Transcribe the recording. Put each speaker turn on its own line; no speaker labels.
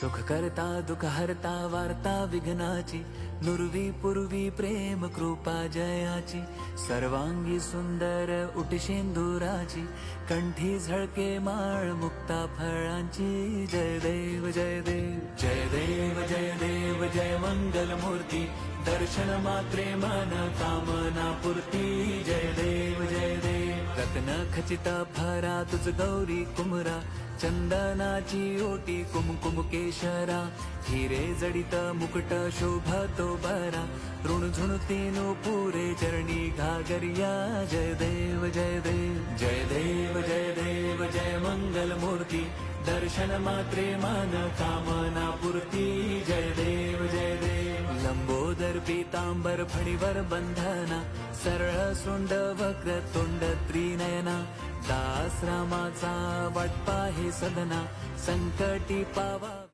सुख करता दुःख हरता वार्ता विघ्नाची, नुरवी पूर्वी प्रेम कृपा जयाची, सर्वांगी सुंदर उटशेंदुराची, कंठी झळके माळ मुक्ता फळांची. जय देव जय देव जय देव जय देव जय मंगल मूर्ती, दर्शन मात्रे मन कामना पूर्ती. जय देव जय देव रत्न खचित भरा तुझ गौरी कुमरा, चंदनाची ओटी कुमकुम केशरा, हिरे जडित मुकुट शोभतो बरा, ऋणझुणतीनो पुरे चरणी घागरिया. जय देव जय देव जय देव जय देव जय मंगल मूर्ती, दर्शन मात्रे मन कामना पूर्ती. जय देव जय देव लंबोदर पीतांबर फणीवर बंधना, सरळ सोंड वक्र तोंड त्रिनयना, दास रामाचा वाटपा हे सदना, संकटी पावा.